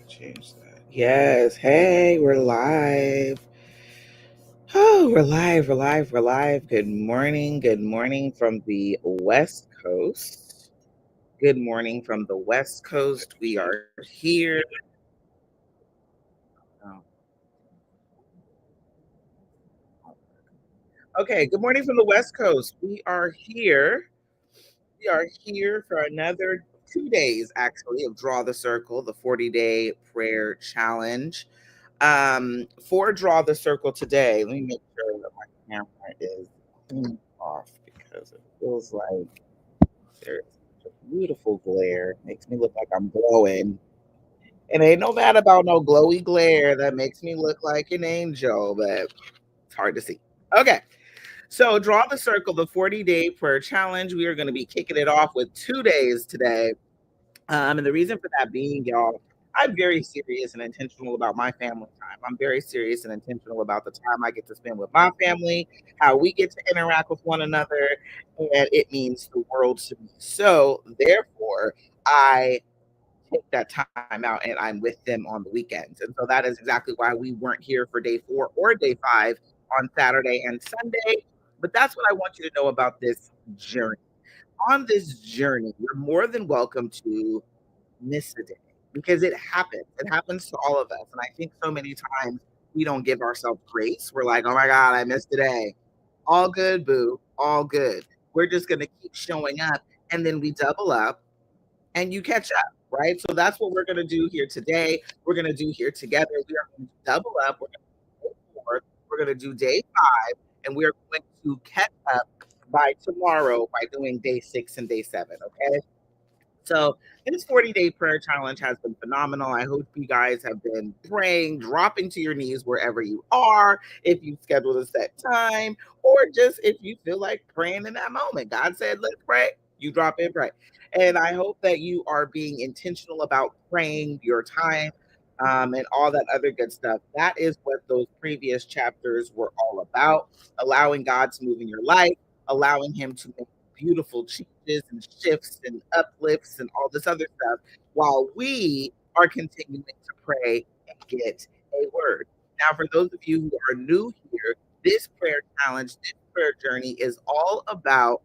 Change that. Yes. Hey, we're live. Oh, we're live. We're live. We're live. Good morning. Good morning from the West Coast. Good morning from the West Coast. We are here. Oh, okay. Good morning from the West Coast. We are here. We are here for another 2 days, actually, of Draw the Circle, the 40-day prayer challenge. For Draw the Circle today, let me make sure that my camera is clean off because it feels like there's a beautiful glare. Makes me look like I'm glowing. And ain't no bad about no glowy glare that makes me look like an angel, but it's hard to see. Okay. So, Draw the Circle, the 40-day prayer challenge. We are going to be kicking it off with 2 days today. And the reason for that being, y'all, I'm very serious and intentional about my family time. I'm very serious and intentional about the time I get to spend with my family, how we get to interact with one another, and it means the world to me. So, therefore, I take that time out and I'm with them on the weekends. And so that is exactly why we weren't here for day 4 or day 5 on Saturday and Sunday. But that's what I want you to know about this journey. On this journey, you're more than welcome to miss a day because it happens. It happens to all of us. And I think so many times we don't give ourselves grace. We're like, oh my God, I missed a day. All good, boo. All good. We're just going to keep showing up. And then we double up and you catch up, right? So that's what we're going to do here today. We're going to do here together. We are going to double up. We're going to do day 4. We're going to do day 5. And we are going to catch up by tomorrow by doing day 6 and day 7. Okay. So this 40-day prayer challenge has been phenomenal. I hope you guys have been praying, dropping to your knees wherever you are, if you schedule a set time, or just if you feel like praying in that moment. God said, let's pray. You drop in, pray. And I hope that you are being intentional about praying your time and all that other good stuff. That is what those previous chapters were all about, allowing God to move in your life, allowing Him to make beautiful changes and shifts and uplifts and all this other stuff while we are continuing to pray and get a word. Now, for those of you who are new here, this prayer challenge, this prayer journey is all about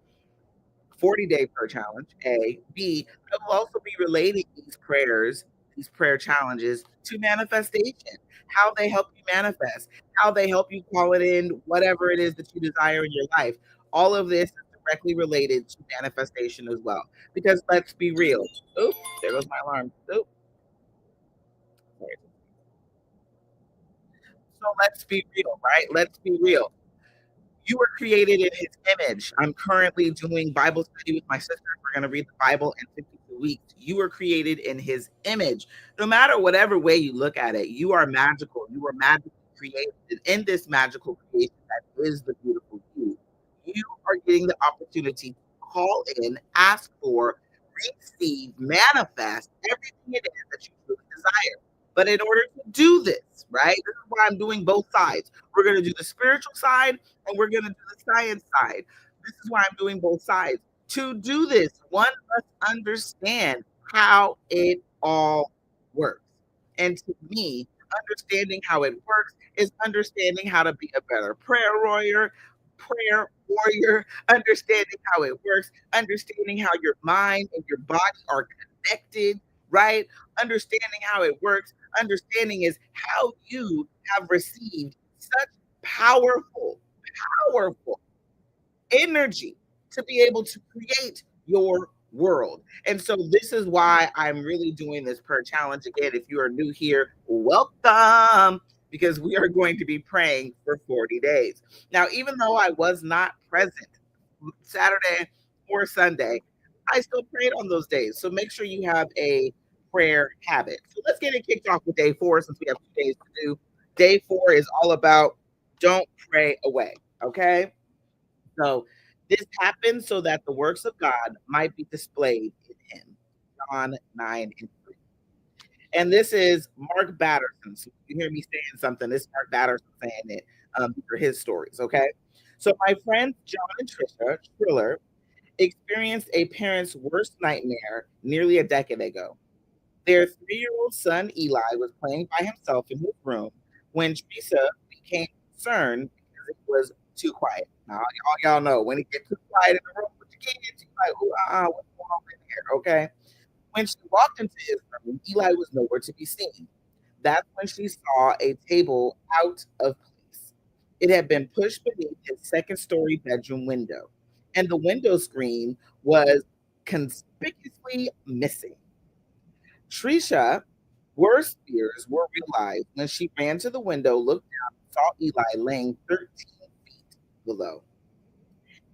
40-day prayer challenge, A. B, I will also be relating these prayers, these prayer challenges to manifestation, how they help you manifest, how they help you call it in, whatever it is that you desire in your life. All of this is directly related to manifestation as well. Because let's be real. Oop, there goes my alarm. Oop. So let's be real, right? Let's be real. You were created in his image. I'm currently doing Bible study with my sister. We're going to read the Bible in 52 weeks. You were created in his image. No matter whatever way you look at it, you are magical. You were magically created. And in this magical creation that is the beautiful you are getting the opportunity to call in, ask for, receive, manifest everything it is that you truly desire. But in order to do this, right, this is why I'm doing both sides. We're going to do the spiritual side and we're going to do the science side. This is why I'm doing both sides. To do this, one must understand how it all works. And to me, understanding how it works is understanding how to be a better prayer warrior, understanding how it works, understanding how your mind and your body are connected, right? Understanding how it works, understanding is how you have received such powerful energy to be able to create your world. And so this is why I'm really doing this prayer challenge again. If you are new here, welcome because we are going to be praying for 40 days. Now, even though I was not present Saturday or Sunday, I still prayed on those days. So make sure you have a prayer habit. So let's get it kicked off with day 4 since we have 2 days to do. Day 4 is all about don't pray away. Okay. So this happened so that the works of God might be displayed in him. John 9 and 3. And this is Mark Batterson. So you hear me saying something, this is Mark Batterson saying it. These are his stories, okay? So my friends John and Trisha Triller experienced a parent's worst nightmare nearly a decade ago. Their 3-year-old son Eli was playing by himself in his room when Teresa became concerned because it was too quiet. Now, y'all know when it gets too quiet in the room with your kids, you're like, "Ooh, what's going on in here?" Okay. When she walked into his room, Eli was nowhere to be seen. That's when she saw a table out of place. It had been pushed beneath his second story bedroom window, and the window screen was conspicuously missing. Trisha, worst fears were realized when she ran to the window, looked down, and saw Eli laying 13 feet below.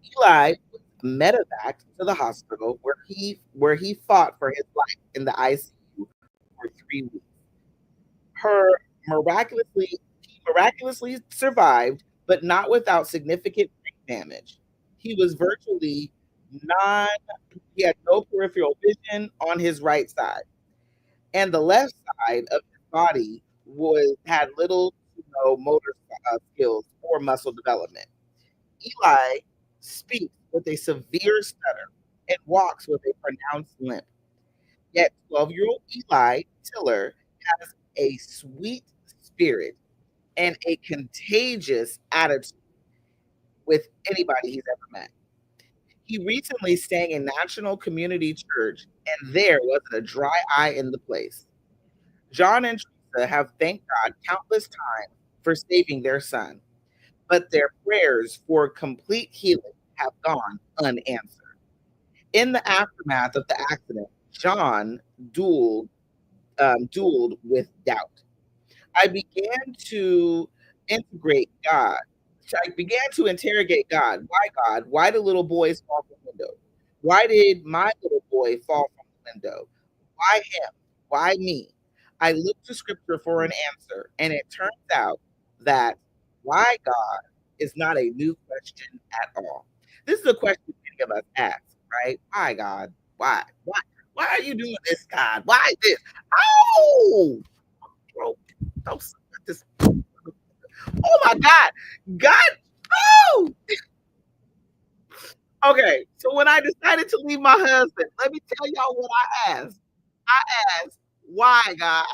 Eli was medevaced to the hospital where he fought for his life in the ICU for 3 weeks. Her miraculously he miraculously survived, but not without significant brain damage. He was virtually non he had no peripheral vision on his right side, and the left side of his body was had little to no motor skills or muscle development. Eli speaks with a severe stutter and walks with a pronounced limp. Yet 12-year-old Eli Tiller has a sweet spirit and a contagious attitude with anybody he's ever met. He recently sang in National Community Church, and there wasn't a dry eye in the place. John and Teresa have thanked God countless times for saving their son, but their prayers for complete healing have gone unanswered. In the aftermath of the accident, John dueled, dueled with doubt. I began to integrate God. I began to interrogate God. Why, God? Why do little boys fall from windows? Why did my little boy fall from the window? Why him? Why me? I looked to scripture for an answer, and it turns out that why God is not a new question at all. This is a question many of us ask, right? Why God? Why? Why? Why are you doing this, God? Why this? Oh, bro, don't this. Oh my God, God. Oh, okay. So when I decided to leave my husband, let me tell y'all what I asked. I asked, why, God?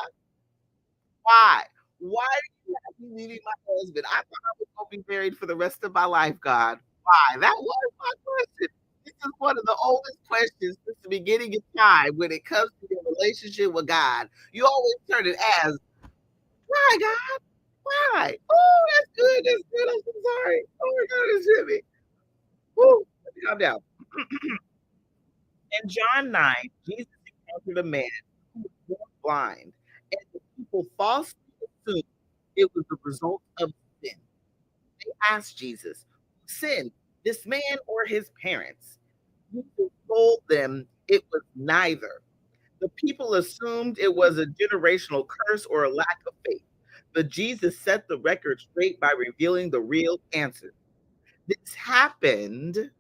Why? Why did you have me leaving my husband? I thought I was gonna be married for the rest of my life, God. Why? That was my question. This is one of the oldest questions since the beginning of time when it comes to your relationship with God. You always turn and ask, why, God? Why? Oh, that's good. That's good. I'm so sorry. Oh my God, it's heavy. Woo. Let me calm down. In John 9, Jesus encountered a man who was born blind, and the people falsely assumed it was the result of sin. They asked Jesus, who sinned, this man or his parents? Jesus told them it was neither. The people assumed it was a generational curse or a lack of faith. But Jesus set the record straight by revealing the real answer. This happened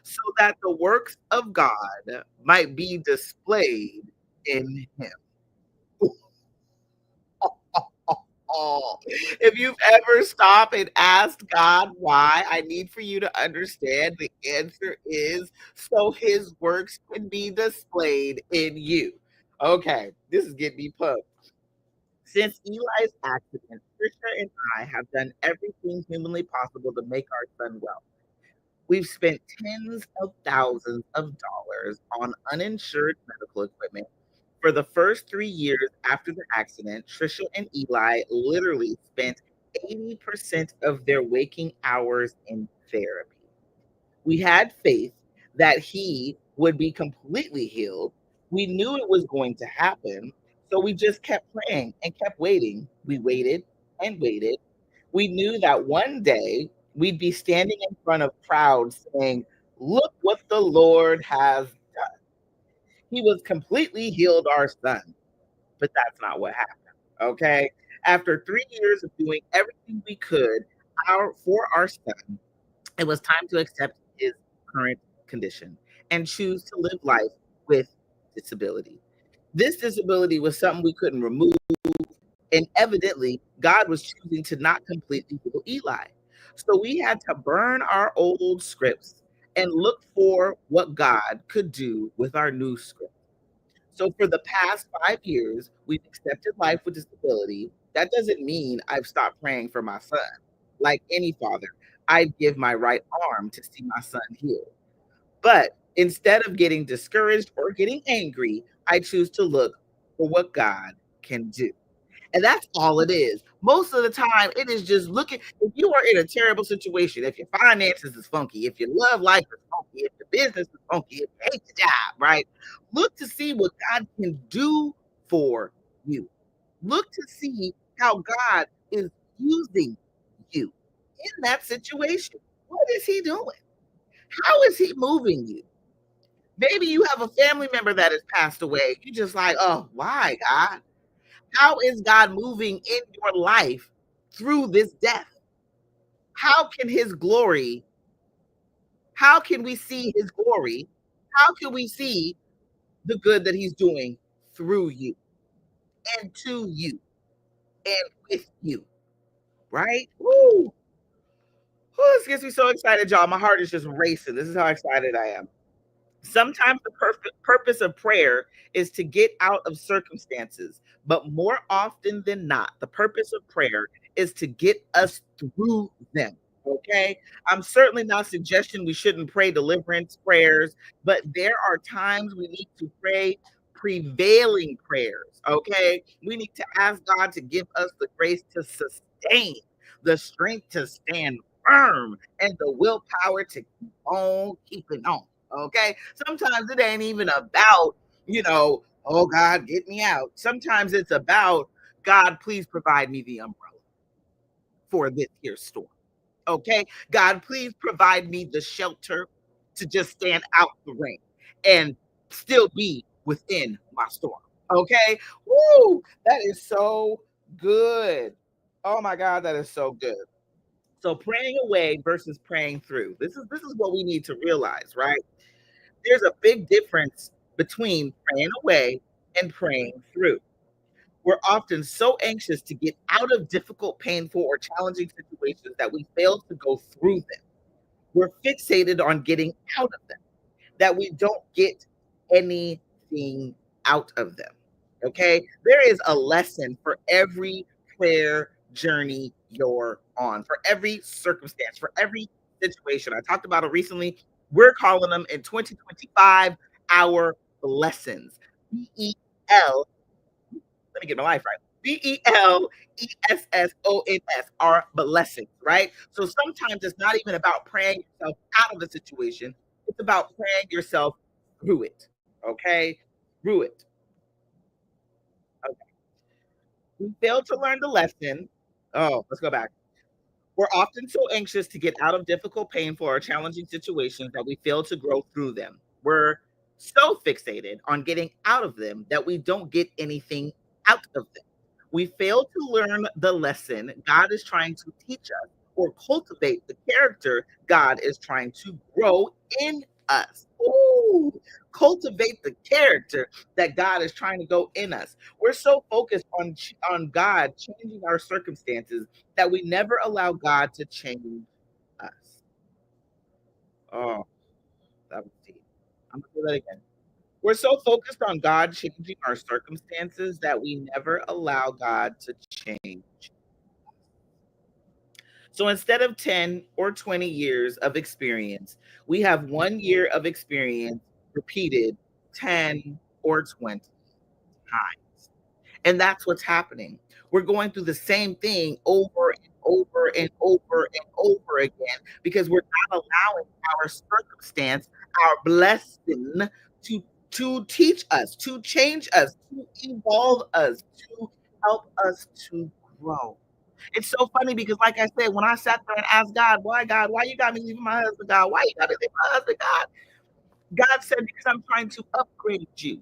so that the works of God might be displayed in him. Oh, if you've ever stopped and asked God why, I need for you to understand the answer is so his works can be displayed in you. Okay, this is getting me pumped. Since Eli's accident, Trisha and I have done everything humanly possible to make our son well. We've spent tens of thousands of dollars on uninsured medical equipment. For the first 3 years after the accident, Trisha and Eli literally spent 80% of their waking hours in therapy. We had faith that he would be completely healed. We knew it was going to happen. So we just kept praying and kept waiting. We waited and waited. We knew that one day we'd be standing in front of crowds saying, "Look what the Lord has done. He was completely healed our son." But that's not what happened. Okay. After 3 years of doing everything we could for our son, it was time to accept his current condition and choose to live life with disability. This disability was something we couldn't remove, and evidently, God was choosing to not completely heal Eli. So we had to burn our old scripts and look for what God could do with our new script. So for the past 5 years, we've accepted life with disability. That doesn't mean I've stopped praying for my son. Like any father, I'd give my right arm to see my son healed. But instead of getting discouraged or getting angry, I choose to look for what God can do. And that's all it is. Most of the time, it is just looking. If you are in a terrible situation, if your finances is funky, if your love life is funky, if your business is funky, if you hate the job, right? Look to see what God can do for you. Look to see how God is using you in that situation. What is He doing? How is He moving you? Maybe you have a family member that has passed away. You just like, oh, why, God? How is God moving in your life through this death? How can his glory, how can we see his glory? How can we see the good that he's doing through you and to you and with you? Right? Woo! This gets me so excited, y'all. My heart is just racing. This is how excited I am. Sometimes the purpose of prayer is to get out of circumstances, but more often than not, the purpose of prayer is to get us through them. Okay. I'm certainly not suggesting we shouldn't pray deliverance prayers, but there are times we need to pray prevailing prayers. Okay. We need to ask God to give us the grace to sustain, the strength to stand firm, and the willpower to keep on keeping on. Okay. Sometimes it ain't even about, oh God, get me out. Sometimes it's about, God, please provide me the umbrella for this here storm. Okay. God, please provide me the shelter to just stand out the rain and still be within my storm. Okay. Woo. That is so good. Oh my God, that is so good. So praying away versus praying through. This is what we need to realize, right? There's a big difference between praying away and praying through. We're often so anxious to get out of difficult, painful, or challenging situations that we fail to go through them. We're fixated on getting out of them, that we don't get anything out of them. Okay? There is a lesson for every prayer journey you're on, for every circumstance, for every situation. I talked about it recently. We're calling them in 2025 our blessings. BEL, let me get my life right. BELESSONS are blessings, right? So sometimes it's not even about praying yourself out of the situation, it's about praying yourself through it. Okay? Through it. Okay. We fail to learn the lesson. Oh, let's go back. We're often so anxious to get out of difficult, painful, or challenging situations that we fail to grow through them. We're so fixated on getting out of them that we don't get anything out of them. We fail to learn the lesson God is trying to teach us or cultivate the character God is trying to grow in us. Ooh, cultivate the character that God is trying to go in us. We're so focused on God changing our circumstances that we never allow God to change us. Oh, that was deep. I'm gonna do that again. We're so focused on God changing our circumstances that we never allow God to change. So instead of 10 or 20 years of experience, we have 1 year of experience repeated 10 or 20 times. And that's what's happening. We're going through the same thing over and over and over and over again because we're not allowing our circumstance, our blessing to teach us, to change us, to evolve us, to help us to grow. It's so funny because, like I said, when I sat there and asked God, why you got me leaving my husband, God? Why you got me leaving my husband, God? God said, because I'm trying to upgrade you.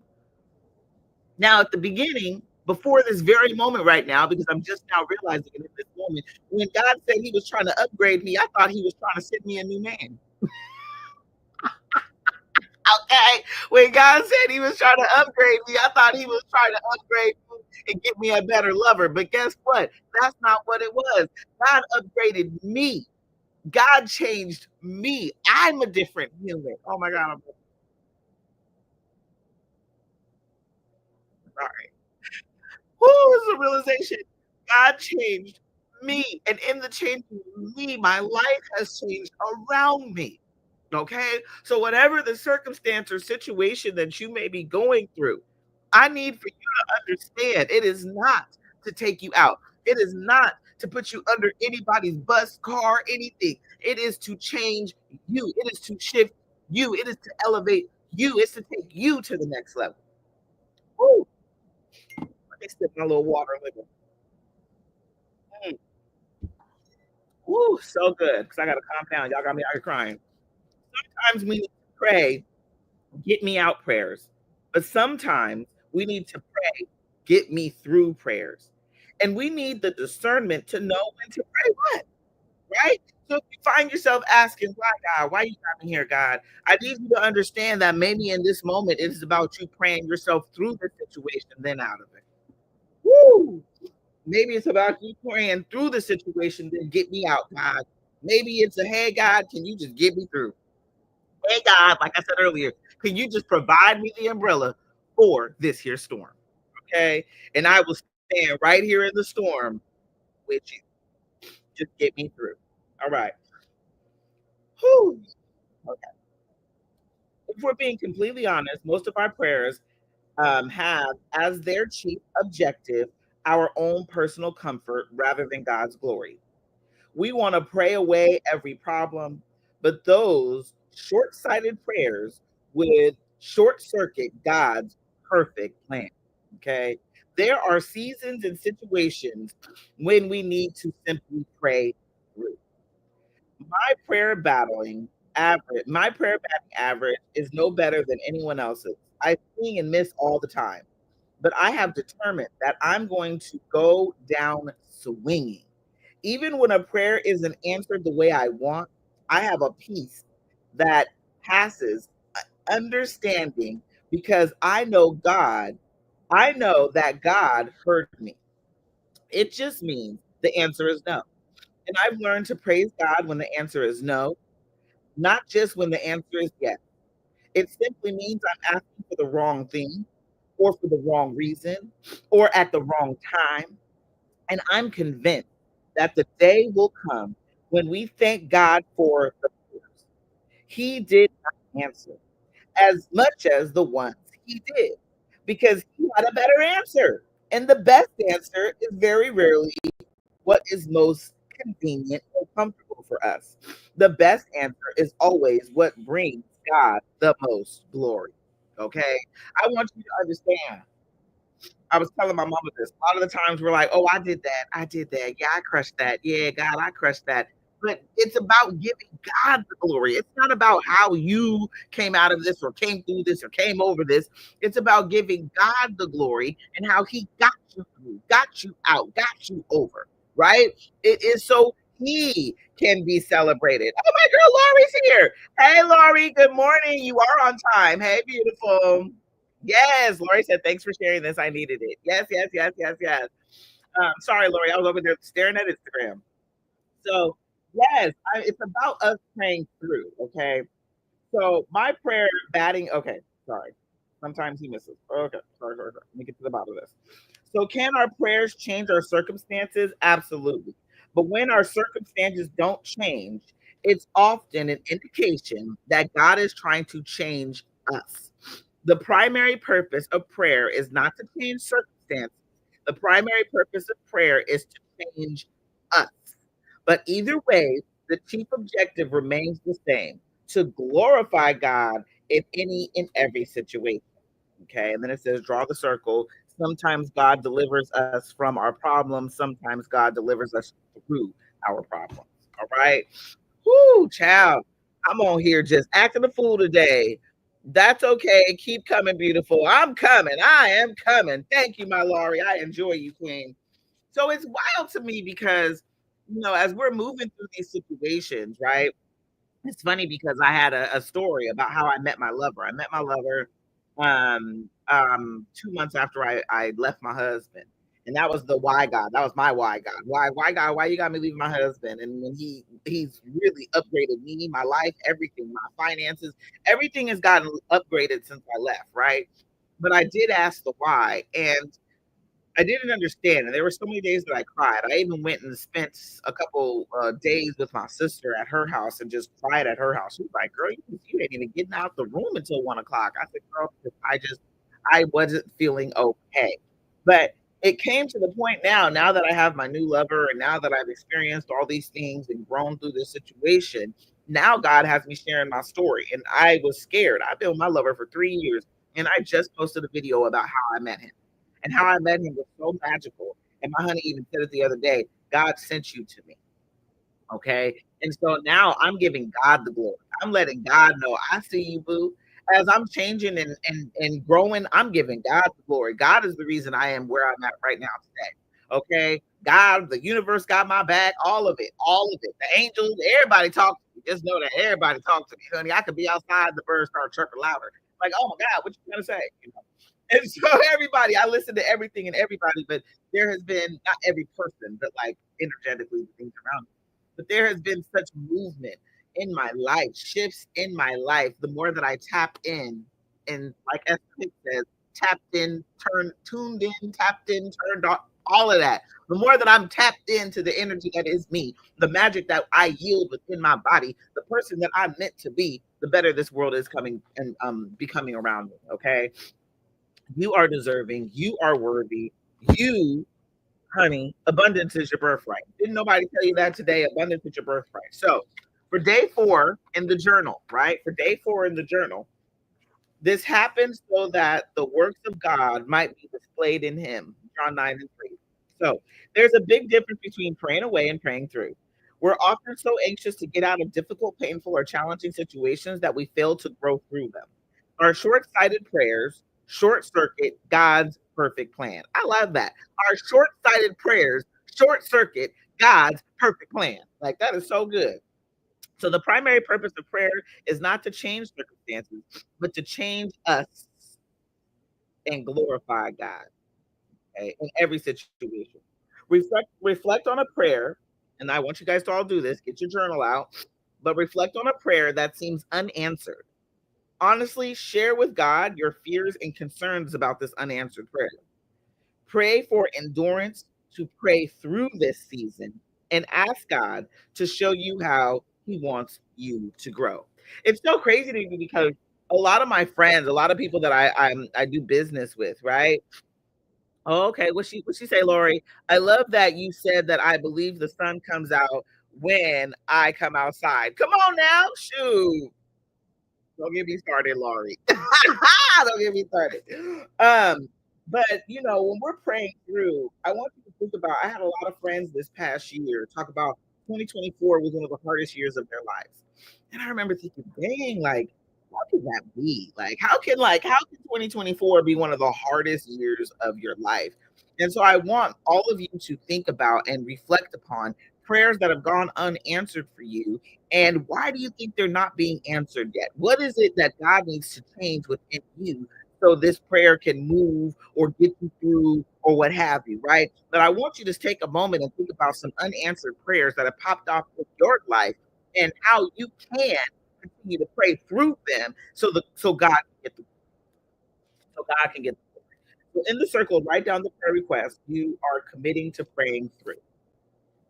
Now, at the beginning, before this very moment right now, because I'm just now realizing it in this moment, when God said he was trying to upgrade me, I thought he was trying to send me a new man. Okay. When God said he was trying to upgrade me, I thought he was trying to upgrade me and get me a better lover. But guess what? That's not what it was. God upgraded me. God changed me. I'm a different human. Oh my God. Sorry. Woo, it's a realization. God changed me. And in the changing me, my life has changed around me. Okay. So, whatever the circumstance or situation that you may be going through, I need for you to understand it is not to take you out. It is not to put you under anybody's bus, car, anything. It is to change you. It is to shift you. It is to elevate you. It's to take you to the next level. Woo. Let me sip my little water. Mm. Woo, so good. Because I gotta calm down. Y'all got me out here crying. Sometimes we need to pray, get me out prayers. But sometimes we need to pray, get me through prayers. And we need the discernment to know when to pray what, right? So if you find yourself asking, why God, why you got me here, God? I need you to understand that maybe in this moment it is about you praying yourself through the situation, then out of it. Woo! Maybe it's about you praying through the situation, then get me out, God. Maybe it's a hey, God, can you just get me through? Hey, God, like I said earlier, can you just provide me the umbrella for this here storm? Okay. And I will stand right here in the storm with you. Just get me through. All right. Whew. Okay. If we're being completely honest, most of our prayers have as their chief objective our own personal comfort rather than God's glory. We want to pray away every problem, but those short sighted prayers would short circuit God's perfect plan. Okay. There are seasons and situations when we need to simply pray through. My prayer batting average is no better than anyone else's. I swing and miss all the time, but I have determined that I'm going to go down swinging. Even when a prayer isn't answered the way I want, I have a peace that passes understanding because I know that God heard me. It just means the answer is no. And I've learned to praise God when the answer is no, not just when the answer is yes. It simply means I'm asking for the wrong thing or for the wrong reason or at the wrong time. And I'm convinced that the day will come when we thank God for the prayers He did not answer as much as the ones He did, because He had a better answer. And the best answer is very rarely what is most convenient or comfortable for us. The best answer is always what brings God the most glory. Okay? I want you to understand. I was telling my mama this. A lot of the times we're like, oh, I did that. I did that. Yeah, I crushed that. Yeah, God, I crushed that. But it's about giving God the glory. It's not about how you came out of this or came through this or came over this. It's about giving God the glory and how He got you through, got you out, got you over, right? It is so He can be celebrated. Oh, my girl Laurie's here. Hey, Laurie, good morning. You are on time. Hey, beautiful. Yes, Lori said, "Thanks for sharing this. I needed it." Yes, yes, yes, yes, yes. Sorry, Lori, I was over there staring at Instagram. So, yes, it's about us praying through. Okay, so my prayer batting. Okay, sorry. Sometimes he misses. Okay, sorry, sorry, sorry. Let me get to the bottom of this. So, can our prayers change our circumstances? Absolutely. But when our circumstances don't change, it's often an indication that God is trying to change us. The primary purpose of prayer is not to change circumstances. The primary purpose of prayer is to change us. But either way, the chief objective remains the same to glorify God in any and every situation. Okay. And then it says, draw the circle. Sometimes God delivers us from our problems, sometimes God delivers us through our problems. All right. Whoo, child. I'm on here just acting a fool today. That's okay. Keep coming, beautiful. I'm coming. I am coming. Thank you, my Laurie. I enjoy you, Queen. So it's wild to me because, as we're moving through these situations, right? It's funny because I had a story about how I met my lover. I met my lover 2 months after I left my husband. And that was the why God. That was my why God. Why God, why you got me leaving my husband? And when he's really upgraded me, my life, everything, my finances, everything has gotten upgraded since I left, right? but I did ask the why, and I didn't understand, and there were so many days that I cried. I even went and spent a couple days with my sister at her house and just cried at her house. She was like, "Girl, you ain't even getting out the room until 1 o'clock." I said, "Girl, because I wasn't feeling okay." But it came to the point now that I have my new lover, and now that I've experienced all these things and grown through this situation, now God has me sharing my story, and I was scared. I've been with my lover for 3 years, and I just posted a video about how I met him and how I met him was so magical. And my honey even said it the other day, God sent you to me. Okay. And so now I'm giving God the glory. I'm letting God know I see you, boo. As I'm changing and growing, I'm giving God the glory. God is the reason I am where I'm at right now today. Okay. God, the universe got my back, all of it, all of it. The angels, everybody talk to me. Just know that everybody talk to me, honey. I could be outside, the birds start chirping louder. Like, oh my God, what you gonna say? And so everybody, I listen to everything and everybody, but there has been not every person, but like energetically the things around me. But there has been such movement in my life, shifts in my life. The more that I tap in, and like Smith says, tapped in, tuned in, tapped in, turned on, all of that. The more that I'm tapped into the energy that is me, the magic that I yield within my body, the person that I'm meant to be, the better this world is coming and becoming around me. Okay, you are deserving. You are worthy. You, honey, abundance is your birthright. Didn't nobody tell you that today? Abundance is your birthright. So, for day 4 in the journal, right? For day 4 in the journal, this happens so that the works of God might be displayed in him. John 9 and 3. So there's a big difference between praying away and praying through. We're often so anxious to get out of difficult, painful, or challenging situations that we fail to grow through them. Our short sighted prayers short circuit God's perfect plan. I love that. Our short sighted prayers short circuit God's perfect plan. Like, that is so good. So the primary purpose of prayer is not to change circumstances, but to change us and glorify God, okay, in every situation. Reflect on a prayer, and I want you guys to all do this. Get your journal out, but reflect on a prayer that seems unanswered. Honestly, share with God your fears and concerns about this unanswered prayer. Pray for endurance to pray through this season and ask God to show you how He wants you to grow. It's so crazy to me because a lot of my friends, a lot of people that I do business with, right? Oh, okay, what she say, Lori? I love that you said that I believe the sun comes out when I come outside. Come on now, shoot. Don't get me started, Laurie. Don't get me started. Um, but when we're praying through, I want you to think about. I had a lot of friends this past year talk about 2024 was one of the hardest years of their lives, and I remember thinking, dang, like how could that be? Like how can 2024 be one of the hardest years of your life? And so I want all of you to think about and reflect upon prayers that have gone unanswered for you, and why do you think they're not being answered yet? What is it that God needs to change within you so this prayer can move or get you through or what have you, right? But I want you to take a moment and think about some unanswered prayers that have popped off in your life and how you can continue to pray through them so God can get the glory. So in the circle, write down the prayer request you are committing to praying through.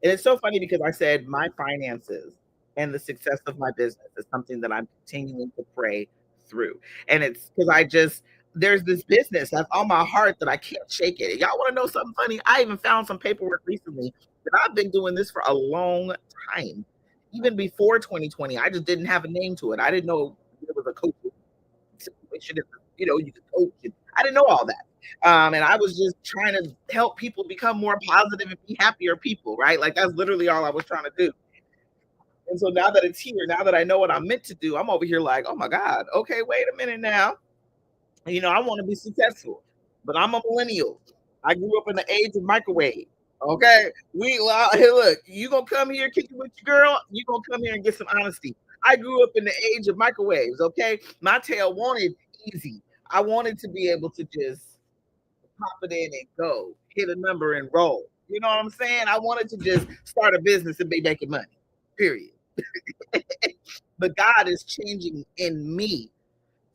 And it's so funny because I said my finances and the success of my business is something that I'm continuing to pray through. And it's because there's this business that's on my heart that I can't shake it. Y'all want to know something funny? I even found some paperwork recently that I've been doing this for a long time. Even before 2020, I just didn't have a name to it. I didn't know it was a coaching situation. You could coach it. I didn't know all that. And I was just trying to help people become more positive and be happier people, right? Like that's literally all I was trying to do. And so now that it's here, now that I know what I'm meant to do, I'm over here like, oh my God, okay, wait a minute now. I want to be successful, but I'm a millennial. I grew up in the age of microwave. Okay, hey, look, you gonna come here kicking with your girl? You gonna come here and get some honesty? I grew up in the age of microwaves. Okay, my tail wanted easy. I wanted to be able to just pop it in and go, hit a number and roll. You know what I'm saying? I wanted to just start a business and be making money. Period. But God is changing in me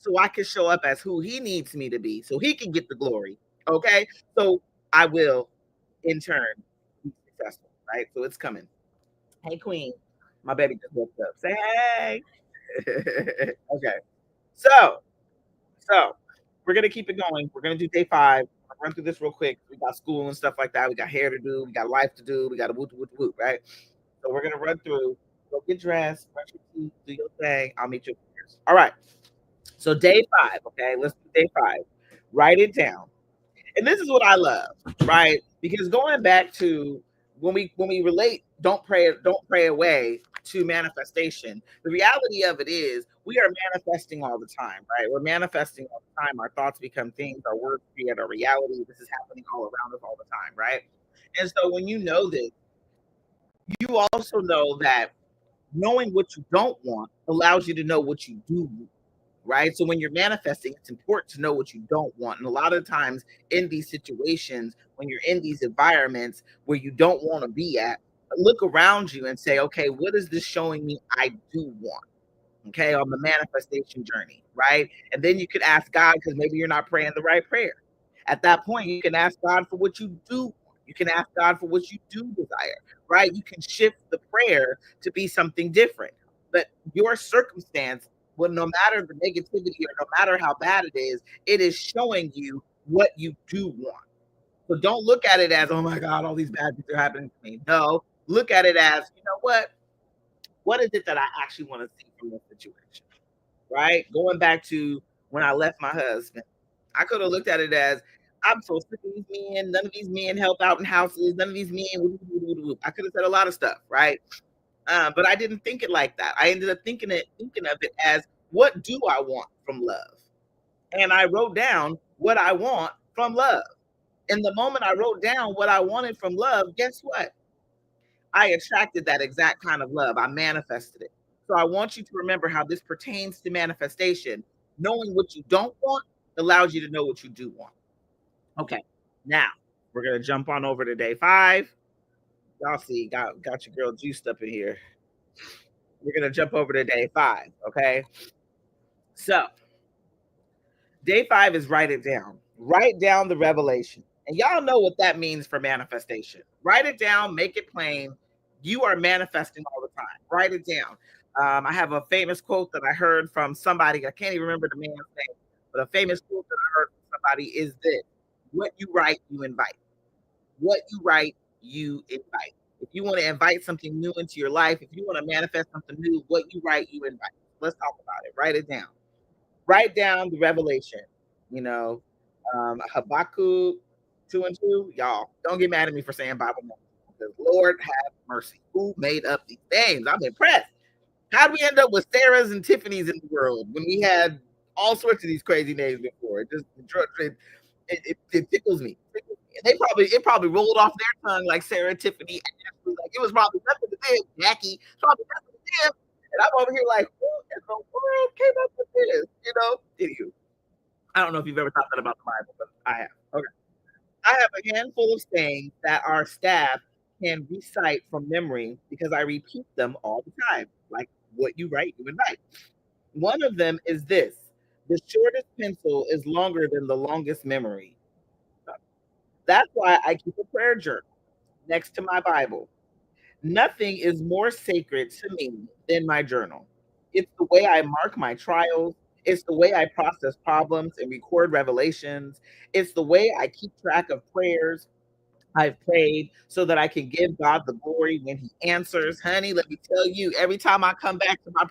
so I can show up as who he needs me to be so he can get the glory. Okay. So I will in turn be successful. Right. So it's coming. Hey, Queen. My baby just woke up. Say hey. Okay. So, so we're gonna keep it going. We're gonna do day 5. I'll run through this real quick. We got school and stuff like that. We got hair to do. We got life to do. We got to whoop whoop whoop. Right. So we're gonna run through. Go get dressed, brush your teeth, do your thing. I'll meet you upstairs. All right. So day 5. Okay. Let's do day 5. Write it down. And this is what I love, right? Because going back to when we relate, don't pray away to manifestation. The reality of it is we are manifesting all the time, right? We're manifesting all the time. Our thoughts become things, our words create our reality. This is happening all around us all the time, right? And so when you know this, you also know that knowing what you don't want allows you to know what you do want, right? So when you're manifesting, it's important to know what you don't want. And a lot of times in these situations, when you're in these environments where you don't want to be at, look around you and say, okay, what is this showing me I do want? Okay, on the manifestation journey, right? And then you could ask God because maybe you're not praying the right prayer. At that point, you can ask God for what you do want. You can ask God for what you do desire, right? You can shift the prayer to be something different. But your circumstance, well, no matter the negativity or no matter how bad it is showing you what you do want. So don't look at it as, oh my God, all these bad things are happening to me. No, look at it as, you know what? What is it that I actually want to see from this situation? Right? Going back to when I left my husband, I could have looked at it as I'm so sick of these men. None of these men help out in houses. None of these men. I could have said a lot of stuff, right? But I didn't think it like that. I ended up thinking of it as what do I want from love? And I wrote down what I want from love. And the moment I wrote down what I wanted from love, guess what? I attracted that exact kind of love. I manifested it. So I want you to remember how this pertains to manifestation. Knowing what you don't want allows you to know what you do want. Okay. Now we're gonna jump on over to day 5. Y'all see, got your girl juiced up in here. We're gonna jump over to day 5. Okay. So day 5 is write it down. Write down the revelation. And y'all know what that means for manifestation. Write it down, make it plain. You are manifesting all the time. Write it down. I have a famous quote that I heard from somebody. I can't even remember the man's name, but a famous quote that I heard from somebody is this: what you write, you invite. What you write, you invite. If you want to invite something new into your life, if you want to manifest something new, what you write, you invite. Let's talk about it. Write it down. Write down the revelation. You know, Habakkuk 2:2. Y'all, don't get mad at me for saying Bible names. Because Lord have mercy. Who made up these names? I'm impressed. How did we end up with Sarah's and Tiffany's in the world when we had all sorts of these crazy names before? It tickles me. And it probably rolled off their tongue like Sarah, Tiffany, Ashley. Like it was probably nothing to them. Jackie, probably nothing to them. And I'm over here like, who in the world came up with this? You know? Anywho, I don't know if you've ever thought that about the Bible, but I have. Okay. I have a handful of sayings that our staff can recite from memory because I repeat them all the time. Like what you write, you invite. One of them is this: the shortest pencil is longer than the longest memory. That's why I keep a prayer journal next to my Bible. Nothing is more sacred to me than my journal. It's the way I mark my trials. It's the way I process problems and record revelations. It's the way I keep track of prayers I've prayed so that I can give God the glory when He answers. Honey, let me tell you, every time I come back to my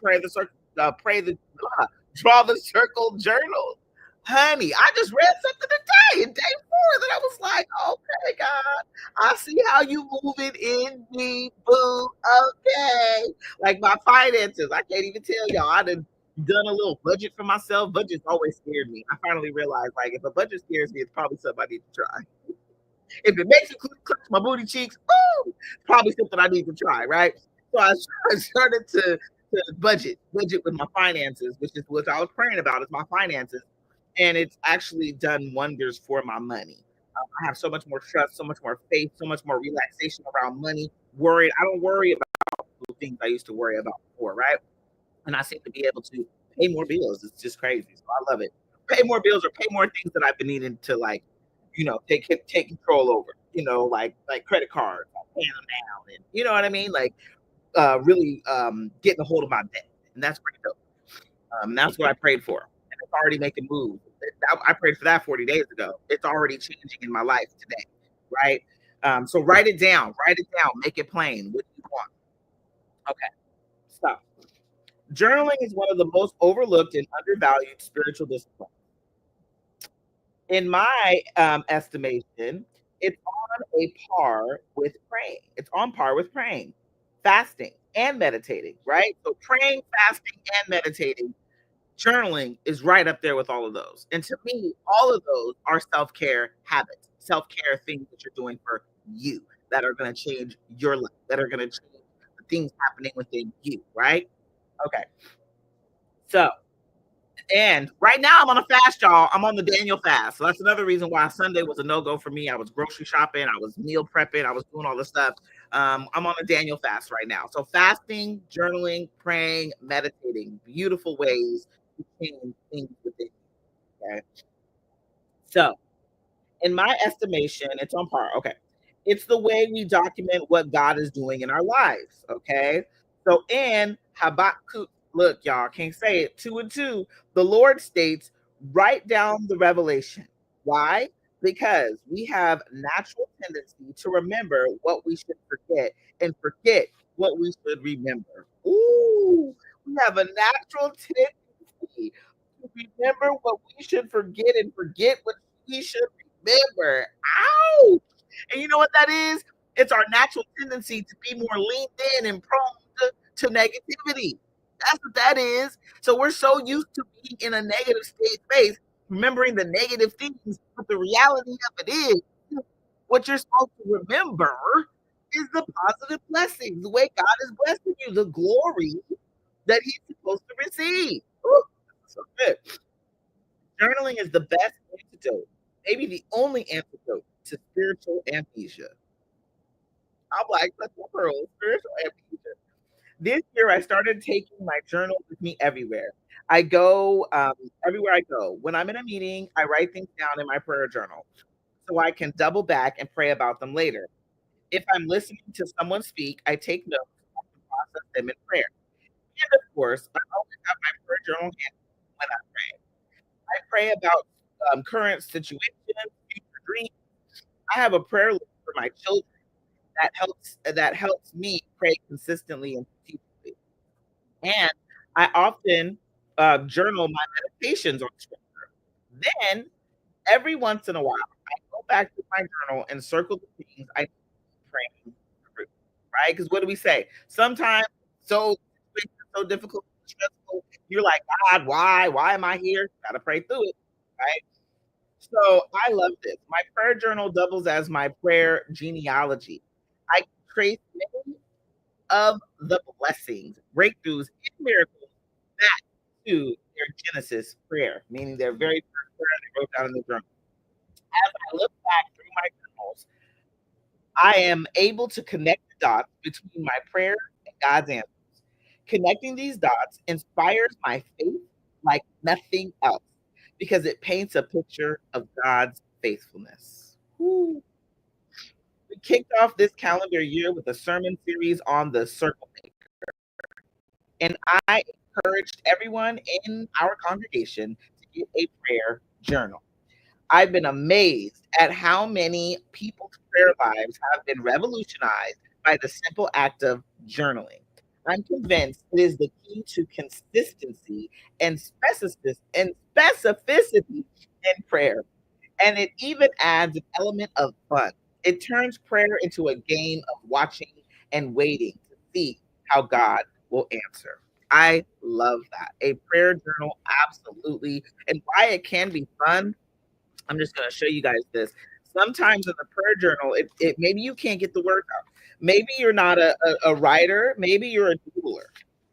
draw the circle journal. Honey, I just read something today in day 4 that I was like, okay, God, I see how you moving in me, boo. Okay. Like my finances, I can't even tell y'all. Done a little budget for myself. Budgets always scared me. I finally realized, like, if a budget scares me, it's probably something I need to try. If it makes it clutch my booty cheeks, ooh, probably something I need to try, right? So I started to budget with my finances, which is what I was praying about is my finances. And it's actually done wonders for my money. I have so much more trust, so much more faith, so much more relaxation around money. Worried, I don't worry about the things I used to worry about before, right? And I seem to be able to pay more bills. It's just crazy. So I love it. Pay more bills or pay more things that I've been needing to like, take control over. Like credit cards, like paying them down, and you know what I mean. Like really getting a hold of my debt, and that's pretty dope. That's what I prayed for, and it's already making moves. I prayed for that 40 days ago. It's already changing in my life today, right? So write it down, make it plain. What do you want? Okay, stop. Journaling is one of the most overlooked and undervalued spiritual disciplines. In my estimation, it's on a par with praying. It's on par with praying, fasting, and meditating, right? So praying, fasting, and meditating, journaling is right up there with all of those. And to me, all of those are self-care habits, self-care things that you're doing for you that are going to change your life, that are going to change the things happening within you, right? Okay. So, and right now I'm on a fast, y'all. I'm on the Daniel fast. So that's another reason why Sunday was a no-go for me. I was grocery shopping, I was meal prepping, I was doing all this stuff. I'm on a Daniel fast right now. So fasting, journaling, praying, meditating, beautiful ways to change things within you. Okay. So in my estimation, it's on par. Okay. It's the way we document what God is doing in our lives. Okay. So in Habakkuk, look, y'all can't say it, 2:2, the Lord states, write down the revelation. Why? Because we have natural tendency to remember what we should forget and forget what we should remember. Ooh, we have a natural tendency to remember what we should forget and forget what we should remember. Ouch! And you know what that is? It's our natural tendency to be more leaned in and prone to negativity. That's what that is. So we're so used to being in a negative state space, remembering the negative things, but the reality of it is what you're supposed to remember is the positive blessings, the way God is blessing you, the glory that He's supposed to receive. Ooh, so good. Journaling is the best antidote, maybe the only antidote to spiritual amnesia. I'm like, that's my pearl, spiritual amnesia. This year, I started taking my journal with me everywhere. I go everywhere I go. When I'm in a meeting, I write things down in my prayer journal so I can double back and pray about them later. If I'm listening to someone speak, I take notes and process them in prayer. And of course, I always have my prayer journal handy when I pray. I pray about current situations, future dreams. I have a prayer list for my children that helps me pray consistently and strategically. And I often journal my meditations on scripture. Then every once in a while, I go back to my journal and circle the things I need to pray through. Right? Because what do we say? Sometimes so so difficult, stressful. You're like, God, why? Why am I here? Gotta pray through it. Right? So I love this. My prayer journal doubles as my prayer genealogy. I trace many of the blessings, breakthroughs, and miracles back to their Genesis prayer, meaning their very first prayer they wrote down in the journal. As I look back through my journals, I am able to connect the dots between my prayer and God's answer. Connecting these dots inspires my faith like nothing else because it paints a picture of God's faithfulness. Woo. We kicked off this calendar year with a sermon series on the circle maker, and I encouraged everyone in our congregation to get a prayer journal. I've been amazed at how many people's prayer lives have been revolutionized by the simple act of journaling. I'm convinced it is the key to consistency and specificity in prayer. And it even adds an element of fun. It turns prayer into a game of watching and waiting to see how God will answer. I love that. A prayer journal, absolutely. And why it can be fun, I'm just going to show you guys this. Sometimes in the prayer journal, it maybe you can't get the words out. Maybe you're not a writer. Maybe you're a doodler,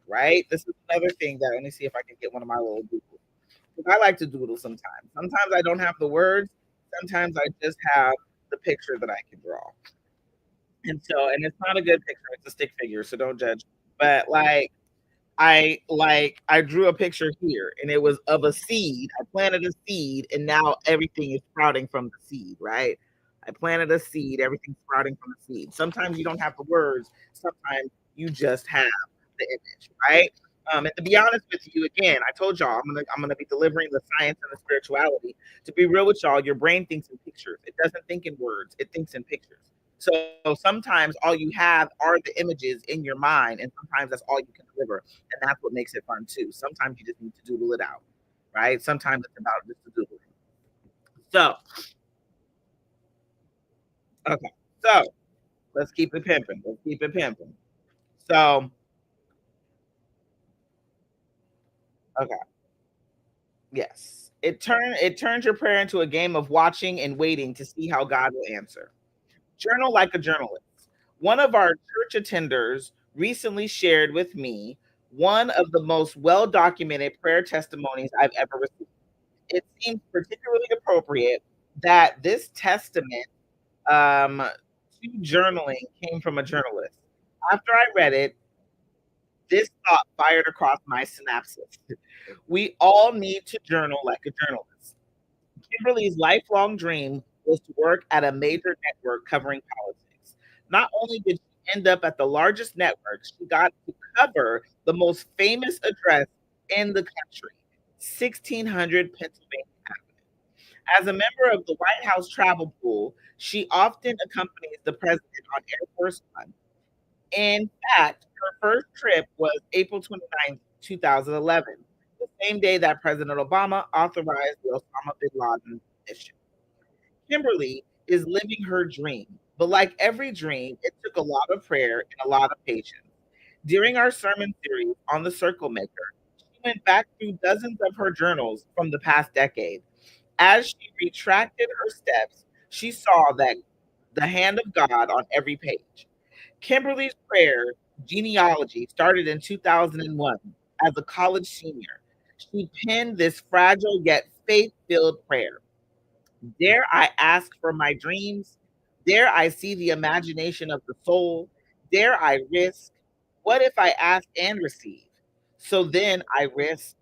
right? This is another thing that, let me see if I can get one of my little doodles. Because I like to doodle sometimes. Sometimes I don't have the words. Sometimes I just have the picture that I can draw. And so, and it's not a good picture. It's a stick figure, so don't judge. But like, I drew a picture here and it was of a seed. I planted a seed and now everything is sprouting from the seed, right? I planted a seed, everything's sprouting from the seed. Sometimes you don't have the words, sometimes you just have the image, right? And to be honest with you, again, I told y'all I'm gonna be delivering the science and the spirituality. To be real with y'all, your brain thinks in pictures. It doesn't think in words. It thinks in pictures. So sometimes all you have are the images in your mind, and sometimes that's all you can deliver, and that's what makes it fun too. Sometimes you just need to doodle it out, right? Sometimes it's about just the doodling. So, okay, so let's keep it pimping. Let's keep it pimping. So, okay, yes, it turns your prayer into a game of watching and waiting to see how God will answer. Journal like a journalist. One of our church attenders recently shared with me one of the most well documented prayer testimonies I've ever received. It seems particularly appropriate that this testament to journaling came from a journalist. After I read it, this thought fired across my synapses. We all need to journal like a journalist. Kimberly's lifelong dream was to work at a major network covering politics. Not only did she end up at the largest network, she got to cover the most famous address in the country, 1600 Pennsylvania. As a member of the White House travel pool, she often accompanies the president on Air Force One. In fact, her first trip was April 29th, 2011, the same day that President Obama authorized the Osama bin Laden mission. Kimberly is living her dream, but like every dream, it took a lot of prayer and a lot of patience. During our sermon series on the Circle Maker, she went back through dozens of her journals from the past decade. As she retracted her steps, she saw that the hand of God on every page. Kimberly's prayer genealogy started in 2001 as a college senior. She penned this fragile yet faith filled prayer. Dare I ask for my dreams? Dare I see the imagination of the soul? Dare I risk? What if I ask and receive? So then I risk.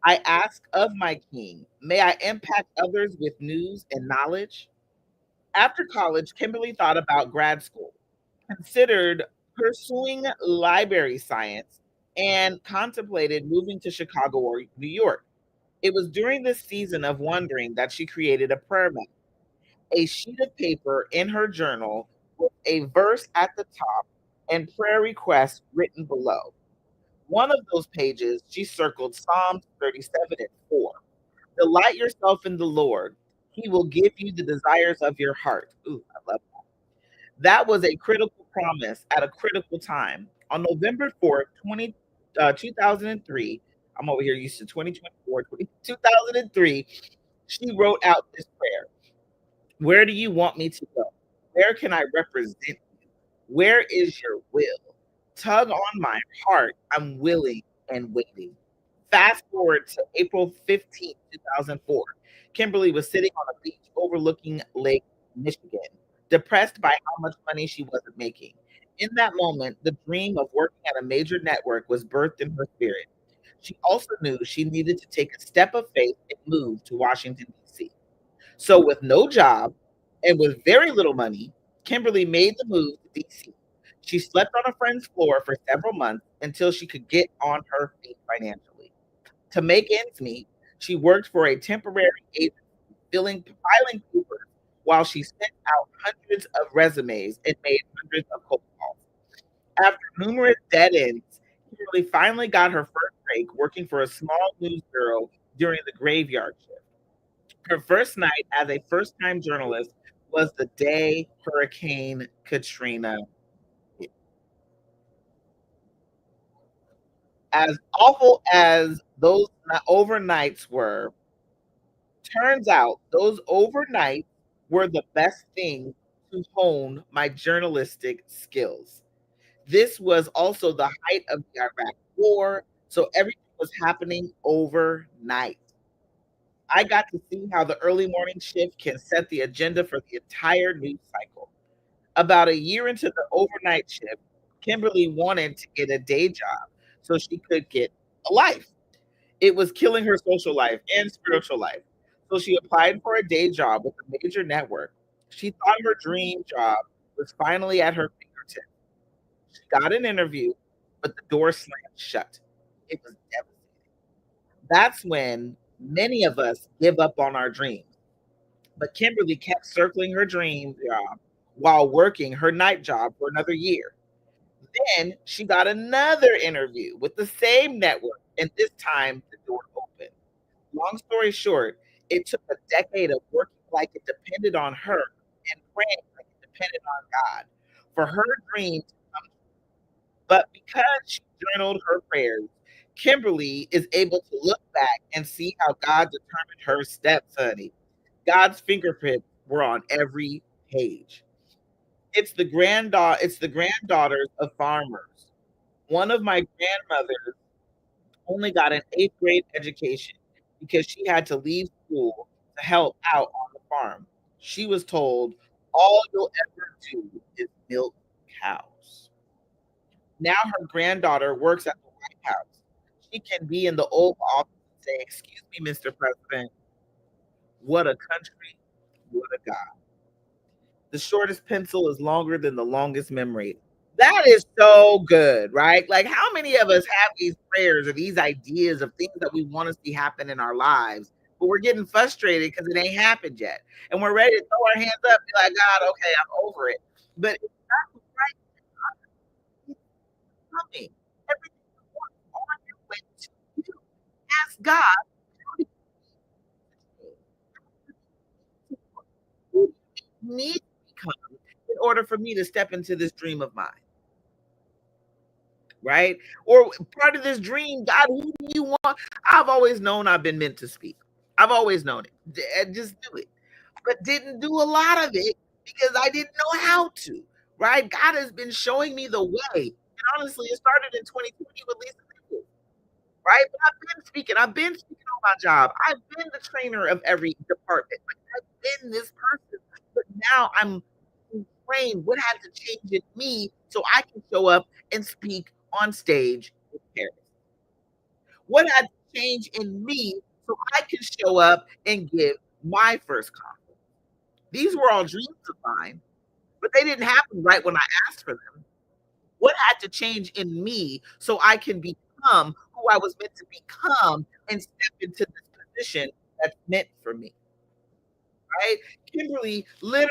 I ask of my king, may I impact others with news and knowledge? After college, Kimberly thought about grad school, considered pursuing library science, and contemplated moving to Chicago or New York. It was during this season of wondering that she created a prayer map, a sheet of paper in her journal with a verse at the top and prayer requests written below. One of those pages, she circled Psalms 37 and 4. Delight yourself in the Lord. He will give you the desires of your heart. Ooh, I love that was a critical promise at a critical time. On November 4th, 2003, I'm over here used to 2024, 2003, she wrote out this prayer. Where do you want me to go? Where can I represent you? Where is your will? Tug on my heart. I'm willing and waiting. Fast forward to April 15th, 2004. Kimberly was sitting on a beach overlooking Lake Michigan, depressed by how much money she wasn't making. In that moment, the dream of working at a major network was birthed in her spirit. She also knew she needed to take a step of faith and move to Washington, D.C. So, with no job and with very little money, Kimberly made the move to DC. She slept on a friend's floor for several months until she could get on her feet financially. To make ends meet, she worked for a temporary agency, filing papers while she sent out hundreds of resumes and made hundreds of cold calls. After numerous dead ends, Kimberly finally got her first break working for a small news bureau during the graveyard shift. Her first night as a first time journalist was the day Hurricane Katrina hit. As awful as those overnights were, turns out those overnights were the best thing to hone my journalistic skills. This was also the height of the Iraq War, so everything was happening overnight. I got to see how the early morning shift can set the agenda for the entire news cycle. About a year into the overnight shift, Kimberly wanted to get a day job, so she could get a life. It was killing her social life and spiritual life. So she applied for a day job with a major network. She thought her dream job was finally at her fingertips. She got an interview, but the door slammed shut. It was devastating. That's when many of us give up on our dreams. But Kimberly kept circling her dream job while working her night job for another year. Then she got another interview with the same network, and this time the door opened. Long story short, it took a decade of working like it depended on her and praying like it depended on God for her dream to come. But because she journaled her prayers, Kimberly is able to look back and see how God determined her steps, honey. God's fingerprints were on every page. It's the granddaughters of farmers. One of my grandmothers only got an 8th grade education because she had to leave school to help out on the farm. She was told, "All you'll ever do is milk cows." Now her granddaughter works at the White House. She can be in the Oval Office and say, "Excuse me, Mr. President, what a country, what a God." The shortest pencil is longer than the longest memory. That is so good, right? Like, how many of us have these prayers or these ideas of things that we want to see happen in our lives, but we're getting frustrated because it ain't happened yet. And we're ready to throw our hands up and be like, God, okay, I'm over it. But it's not right. It's coming. Everything you want is on your way to you. Ask God, who do you need to become in order for me to step into this dream of mine? Right? Or part of this dream, God, who do you want? I've always known I've been meant to speak. I've always known it. Just do it. But didn't do a lot of it because I didn't know how to. Right? God has been showing me the way. And honestly, it started in 2020 with Lisa Nichols, right? But I've been speaking on my job. I've been the trainer of every department. Like, I've been this person. But now I'm trained what had to change in me so I can show up and speak on stage with Paris. What had to change in me so I can show up and give my first conference. These were all dreams of mine, but they didn't happen right when I asked for them. What had to change in me so I can become who I was meant to become and step into this position that's meant for me, right? Kimberly literally,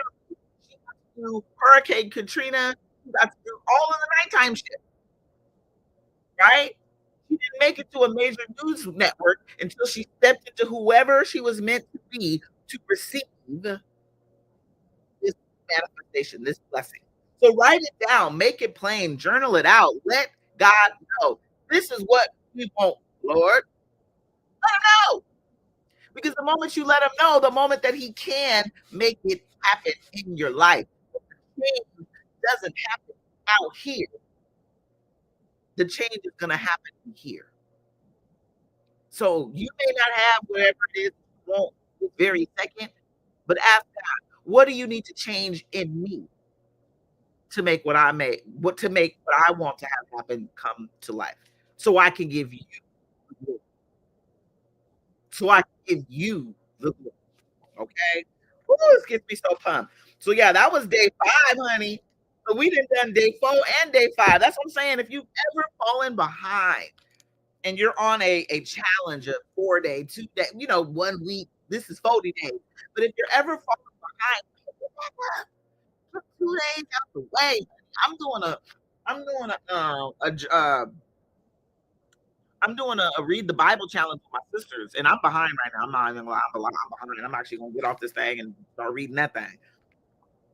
she got to do Hurricane Katrina, she got to do all of the nighttime shit, right? She didn't make it to a major news network until she stepped into whoever she was meant to be to receive this manifestation, this blessing. So write it down, make it plain, journal it out, let God know this is what we want, Lord. Let him know. Because the moment you let him know, the moment that he can make it happen in your life. But the change doesn't happen out here. The change is going to happen here. So you may not have whatever it is you want this very second, but ask God, what do you need to change in me to make what to make what I want to have happen come to life? So I can give you so I can give you the glory. Okay. Woo, this gets me so pumped. So yeah, that was day 5, honey. So we done day 4 and day 5. That's what I'm saying. If you've ever fallen behind and you're on a challenge of 4 day, 2 day, 1 week, this is 40 days. But if you're ever falling behind, put 2 days out the way. I'm doing a, I'm doing I'm doing a read the Bible challenge with my sisters, and I'm behind right now. I'm not even gonna lie, I'm behind. I'm actually gonna get off this thing and start reading that thing.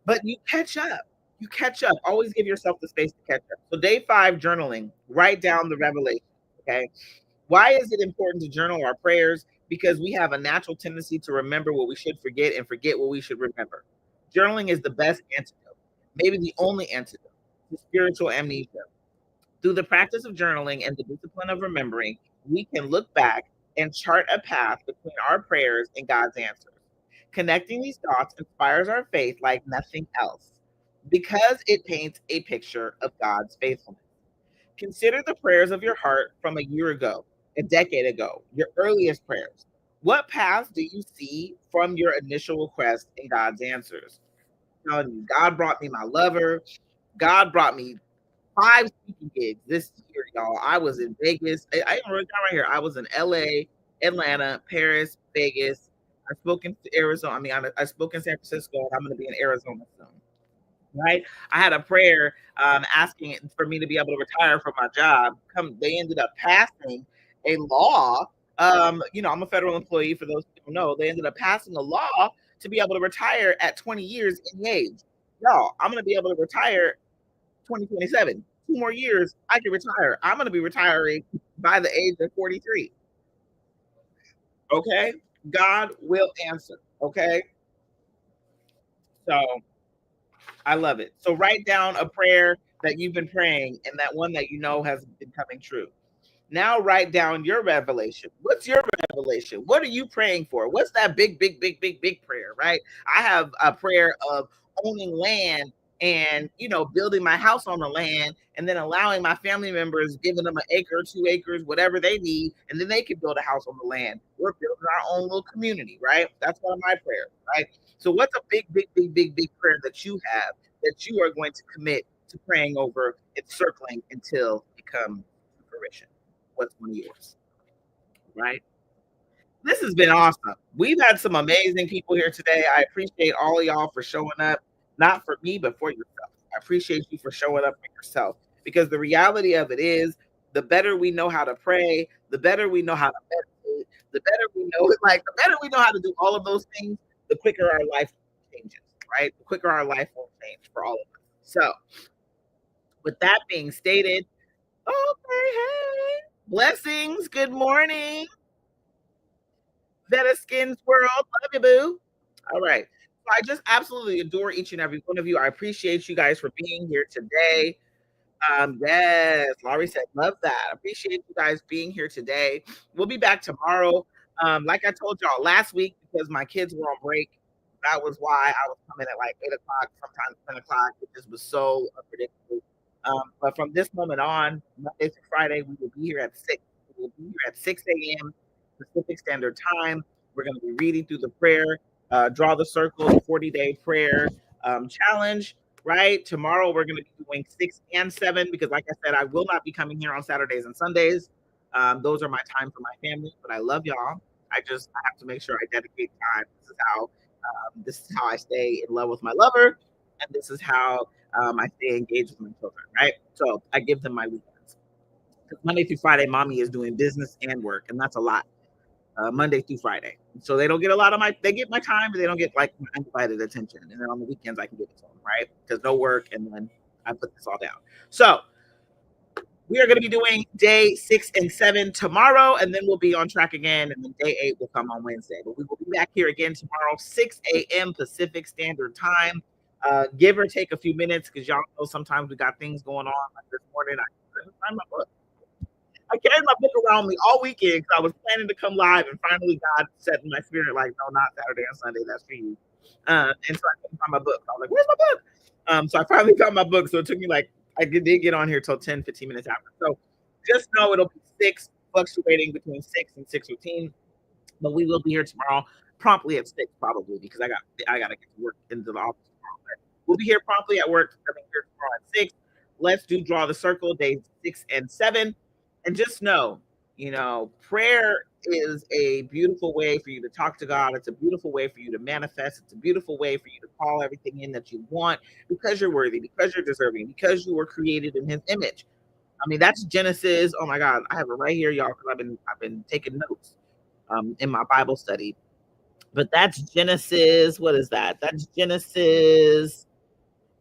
But you catch up. You catch up. Always give yourself the space to catch up. So day 5, journaling. Write down the revelation. Okay. Why is it important to journal our prayers? Because we have a natural tendency to remember what we should forget and forget what we should remember. Journaling is the best antidote, maybe the only antidote to spiritual amnesia. Through the practice of journaling and the discipline of remembering, we can look back and chart a path between our prayers and God's answers. Connecting these dots inspires our faith like nothing else because it paints a picture of God's faithfulness. Consider the prayers of your heart from a year ago, a decade ago, your earliest prayers. What paths do you see from your initial request in God's answers? I'm telling you, God brought me my lover. God brought me 5 speaking gigs this year, y'all. I was in Vegas. I even wrote it down right here. I was in LA, Atlanta, Paris, Vegas. I spoke in Arizona. I mean, I spoke in San Francisco, and I'm going to be in Arizona soon. Right? I had a prayer asking for me to be able to retire from my job. They ended up passing a law. I'm a federal employee. For those who don't know, they ended up passing a law to be able to retire at 20 years in age. Y'all, I'm going to be able to retire 2027. 2 more years, I can retire. I'm going to be retiring by the age of 43. Okay, God will answer. Okay, so I love it. So write down a prayer that you've been praying and that one that you know has been coming true. Now write down your revelation. What's your revelation? What are you praying for? What's that big, big, big, big, big prayer, right? I have a prayer of owning land and building my house on the land and then allowing my family members, giving them an acre, 2 acres, whatever they need, and then they can build a house on the land. We're building our own little community, right? That's one of my prayers, right? So what's a big, big, big, big, big prayer that you have that you are going to commit to praying over and circling until it comes to fruition? What's one of yours, right? This has been awesome. We've had some amazing people here today. I appreciate all of y'all for showing up, not for me, but for yourself. I appreciate you for showing up for yourself because the reality of it is the better we know how to pray, the better we know how to meditate, the better we know, like, the better we know how to do all of those things, the quicker our life changes, right? The quicker our life will change for all of us. So, with that being stated, okay, hey, blessings, good morning. Veta Skins World. Love you, boo. All right. So I just absolutely adore each and every one of you. I appreciate you guys for being here today. Yes, Laurie said, love that. Appreciate you guys being here today. We'll be back tomorrow. Like I told y'all last week, because my kids were on break, that was why I was coming at like 8 o'clock, sometimes 10 o'clock. It just was so unpredictable. But from this moment on, Monday through Friday, we will be here at 6. We will be here at 6 a.m. Pacific Standard Time. We're going to be reading through the prayer, draw the circle, the 40-day prayer challenge. Right. Tomorrow we're going to be doing 6 and 7 because, like I said, I will not be coming here on Saturdays and Sundays. Those are my time for my family, but I love y'all. I have to make sure I dedicate time. This is how I stay in love with my lover, and this is how I stay engaged with my children. Right. So I give them my weekends. Because Monday through Friday, mommy is doing business and work, and that's a lot. Monday through Friday. So they don't get a lot of they get my time, but they don't get like my undivided attention. And then on the weekends, I can give it to them, right? Because no work, and then I put this all down. So we are going to be doing day 6 and 7 tomorrow, and then we'll be on track again, and then day 8 will come on Wednesday. But we will be back here again tomorrow, 6 a.m. Pacific Standard Time. Give or take a few minutes, because y'all know sometimes we got things going on. Like this morning, I couldn't find my book. I carried my book around me all weekend because I was planning to come live, and finally God set in my spirit, like, no, not Saturday and Sunday. That's for you. And so I couldn't find my book. I was like, where's my book? So I finally found my book. So it took me I did get on here till 10, 15 minutes after. So just know it'll be 6, fluctuating between 6 and 6:15. But we will be here tomorrow, promptly at 6, probably, because I got to get to work into the office tomorrow. But we'll be here promptly at work, coming here tomorrow at 6. Let's do draw the circle, days 6 and 7. And just know, prayer is a beautiful way for you to talk to God. It's a beautiful way for you to manifest. It's a beautiful way for you to call everything in that you want because you're worthy, because you're deserving, because you were created in His image. I mean, that's Genesis. Oh my God, I have it right here, y'all, because I've been taking notes in my Bible study. But that's Genesis. What is that? That's Genesis.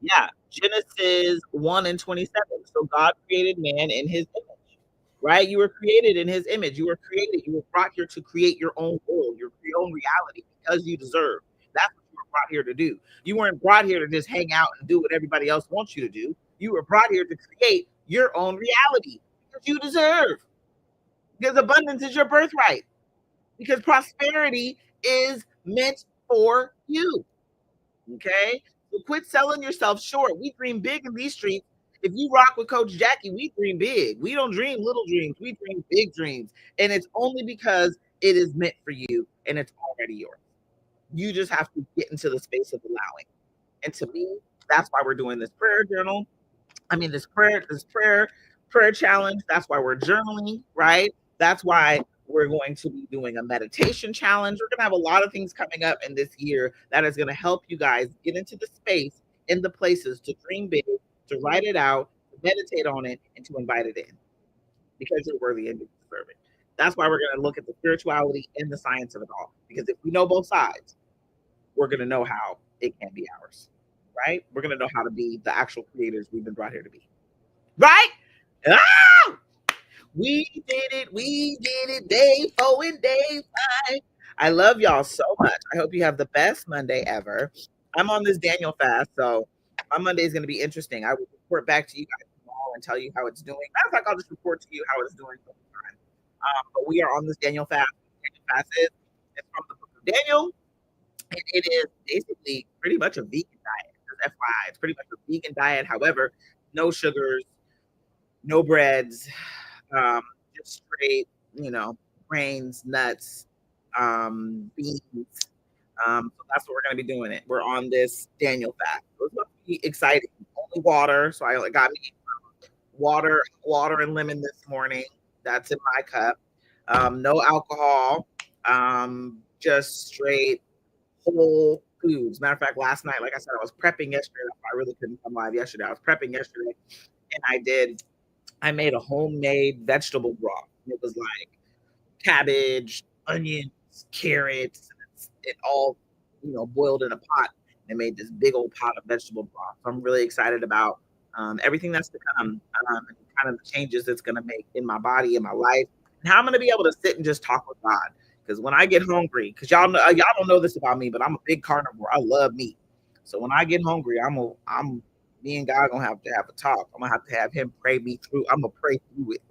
Yeah, Genesis 1 and 27. So God created man in His image, right? You were created in His image. You were created. You were brought here to create your own world, your own reality, because you deserve. That's what you were brought here to do. You weren't brought here to just hang out and do what everybody else wants you to do. You were brought here to create your own reality because you deserve. Because abundance is your birthright. Because prosperity is meant for you. Okay? So quit selling yourself short. We dream big in these streets. If you rock with Coach Jackie, we dream big. We don't dream little dreams. We dream big dreams. And it's only because it is meant for you and it's already yours. You just have to get into the space of allowing. And to me, that's why we're doing this prayer journal. I mean, this prayer challenge. That's why we're journaling, right? That's why we're going to be doing a meditation challenge. We're going to have a lot of things coming up in this year that is going to help you guys get into the space, in the places to dream big, to write it out, to meditate on it, and to invite it in because you're worthy and you deserve it. That's why we're going to look at the spirituality and the science of it all. Because if we know both sides, we're going to know how it can be ours, right? We're going to know how to be the actual creators we've been brought here to be, right? Ah! We did it. We did it. Day 4 and day 5. I love y'all so much. I hope you have the best Monday ever. I'm on this Daniel fast, so my Monday is going to be interesting. I will report back to you guys tomorrow and tell you how it's doing. Matter of fact, I'll just report to you how it's doing all the time. But we are on this Daniel fast. Daniel fast is it's from the book of Daniel, and it is basically pretty much a vegan diet. Just FYI, it's pretty much a vegan diet. However, no sugars, no breads, um, just straight, grains, nuts, beans. So that's what we're going to be doing. It. We're on this Daniel fast. So it's going to be exciting. Only water, so I got me water and lemon this morning. That's in my cup. No alcohol. Just straight whole foods. Matter of fact, last night, like I said, I was prepping yesterday. I really couldn't come live yesterday. I was prepping yesterday, and I made a homemade vegetable broth. It was like cabbage, onions, carrots, it all, boiled in a pot and made this big old pot of vegetable broth. So I'm really excited about everything that's to come, and kind of the changes it's going to make in my body, in my life, and how I'm going to be able to sit and just talk with God. Because when I get hungry, because y'all don't know this about me, but I'm a big carnivore. I love meat. So when I get hungry, I'm me and God gonna have a talk. I'm gonna have to have Him pray me through. I'm gonna pray through it.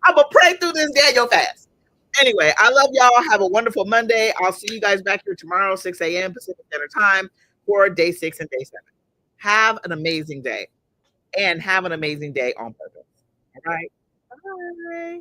I'm gonna pray through this Daniel fast. Anyway, I love y'all. Have a wonderful Monday. I'll see you guys back here tomorrow, 6 a.m. Pacific Standard Time for day 6 and day 7. Have an amazing day and have an amazing day on purpose. All right. Bye.